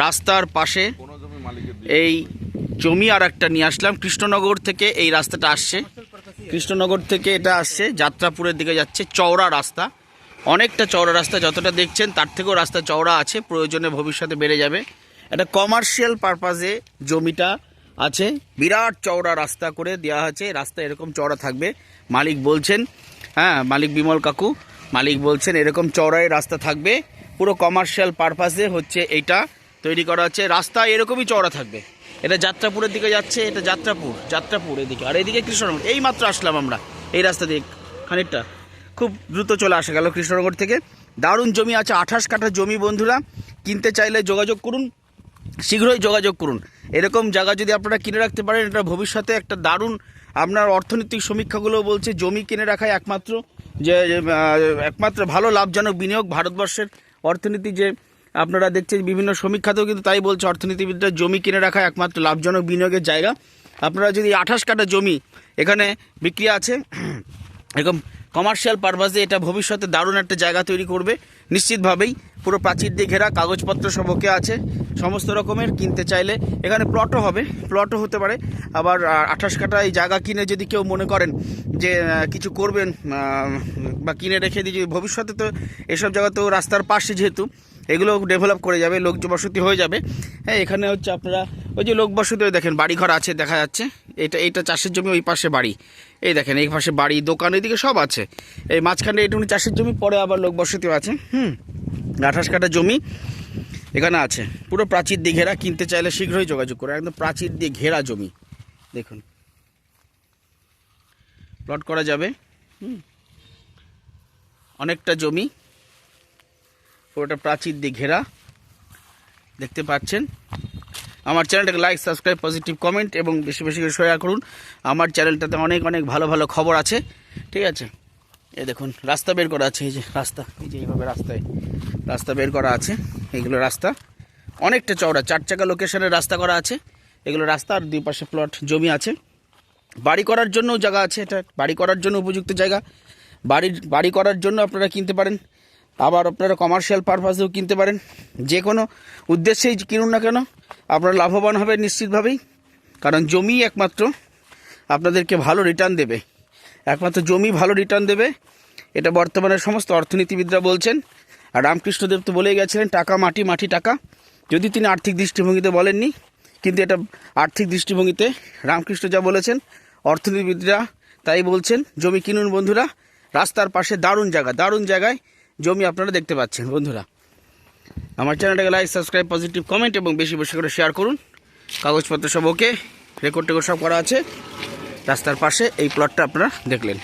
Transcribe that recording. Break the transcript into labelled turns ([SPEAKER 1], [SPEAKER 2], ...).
[SPEAKER 1] রাস্তার পাশে এই জমি আর একটা নিয়ে আসলাম। কৃষ্ণনগর থেকে এই রাস্তাটা আসছে, কৃষ্ণনগর থেকে এটা আসছে, যাত্রাপুরের দিকে যাচ্ছে। চওড়া রাস্তা, অনেকটা চওড়া রাস্তা, যতটা দেখছেন তার থেকেও রাস্তা চওড়া আছে, প্রয়োজনে ভবিষ্যতে বেড়ে যাবে। এটা কমার্শিয়াল পারপাসে জমিটা আছে, বিরাট চওড়া রাস্তা করে দেওয়া আছে। রাস্তা এরকম চওড়া থাকবে, মালিক বলছেন, হ্যাঁ মালিক বিমল কাকু মালিক বলছেন এরকম চওড়াই রাস্তা থাকবে। পুরো কমার্শিয়াল পারপাসে হচ্ছে এইটা তৈরি করা হচ্ছে। রাস্তা এরকমই চওড়া থাকবে। এটা যাত্রাপুরের দিকে যাচ্ছে, এটা যাত্রাপুর এদিকে, আর এইদিকে কৃষ্ণনগর। এই মাত্র আসলাম আমরা এই রাস্তা দিয়ে, খানিকটা খুব দ্রুত চলে আসা গেল কৃষ্ণনগর থেকে। দারুণ জমি আছে, 28 কাঠা জমি। বন্ধুরা কিনতে চাইলে যোগাযোগ করুন, শীঘ্রই যোগাযোগ করুন। এরকম জায়গা যদি আপনারা কিনে রাখতে পারেন, এটা ভবিষ্যতে একটা দারুণ, আপনার অর্থনৈতিক সমীক্ষাগুলো বলছে জমি কিনে রাখাই একমাত্র ভালো লাভজনক বিনিয়োগ। ভারতবর্ষের অর্থনীতি যে আপনারা দেখছেন বিভিন্ন সমীক্ষাতেও কিন্তু তাই বলছে, অর্থনীতিবিদরা জমি কিনে রাখা একমাত্র লাভজনক বিনিয়োগের জায়গা। আপনারা যদি 28 কাঠা জমি এখানে বিক্রি আছে, এরকম কমার্শিয়াল পারপাসে এটা ভবিষ্যতে দারুণ একটা জায়গা তৈরি করবে নিশ্চিতভাবেই। পুরো প্রাচীর দিয়ে ঘেরা, কাগজপত্র সব ওকে আছে সমস্ত রকমের। কিনতে চাইলে এখানে প্লটও হতে পারে। আবার 28 কাঠা এই জায়গা কিনে যদি কেউ মনে করেন যে কিছু করবেন বা কিনে রেখে দিয়ে, ভবিষ্যতে তো এসব জায়গাতেও রাস্তার পাশে যেহেতু এগুলো ডেভেলপ করে যাবে, লোক বসতি হয়ে যাবে। হ্যাঁ এখানে হচ্ছে আপনারা ওই যে লোক বসতি দেখেন, বাড়িঘর আছে দেখা যাচ্ছে। এইটা চাষের জমি, ওই পাশে বাড়ি, এই দেখেন এই পাশে বাড়ি, দোকান, এদিকে সব আছে। এই মাঝখানে এইটুকু চাষের জমি, পরে আবার লোক বসতিও আছে। 28 কাঠা জমি এখানে আছে, পুরো প্রাচীর দিয়ে ঘেরা। কিনতে চাইলে শীঘ্রই যোগাযোগ করে, একদম প্রাচীর দিয়ে ঘেরা জমি। দেখুন প্লট করা যাবে, অনেকটা জমি, পুরোটা প্রাচীর দিয়ে ঘেরা দেখতে পাচ্ছেন। আমার চ্যানেলটাকে লাইক, সাবস্ক্রাইব, পজিটিভ কমেন্ট এবং বেশি বেশি করে শেয়ার করুন। আমার চ্যানেলটাতে অনেক ভালো ভালো খবর আছে, ঠিক আছে। এই দেখুন রাস্তা বের করা আছে, এই যে রাস্তা, এই যে এইভাবে রাস্তা বের করা আছে। এইগুলো রাস্তা অনেকটা চওড়া, 4 চাকা লোকেশনের রাস্তা করা আছে। এগুলো রাস্তা, আর দুই পাশে প্লট জমি আছে। বাড়ি করার জন্যও জায়গা আছে, এটা বাড়ি করার জন্য উপযুক্ত জায়গা। বাড়ি করার জন্য আপনারা কিনতে পারেন, আবার আপনারা কমার্শিয়াল পারপাসেও কিনতে পারেন। যে কোনো উদ্দেশ্যেই কিনুন না কেন আপনারা লাভবান হবে নিশ্চিতভাবেই, কারণ জমি একমাত্র আপনাদেরকে ভালো রিটার্ন দেবে, একমাত্র জমি ভালো রিটার্ন দেবে। এটা বর্তমানে সমস্ত অর্থনীতিবিদরা বলছেন। আর রামকৃষ্ণদেব তো বলেই গেছিলেন, টাকা মাটি, মাটি টাকা। যদি তিনি আর্থিক দৃষ্টিভঙ্গিতে বলেননি, কিন্তু এটা আর্থিক দৃষ্টিভঙ্গিতে রামকৃষ্ণ যা বলেছেন, অর্থনীতিবিদরা তাই বলছেন। জমি কিনুন বন্ধুরা, রাস্তার পাশে দারুণ জায়গায় জমি আপনারা দেখতে পাচ্ছেন। বন্ধুরা আমার চ্যানেলটাকে লাইক, সাবস্ক্রাইব, পজিটিভ কমেন্ট এবং বেশি বেশি করে শেয়ার করুন। কাগজপত্র সব ওকে, রেকর্ড সব করা আছে। রাস্তার পাশে এই প্লটটা আপনারা দেখলেন।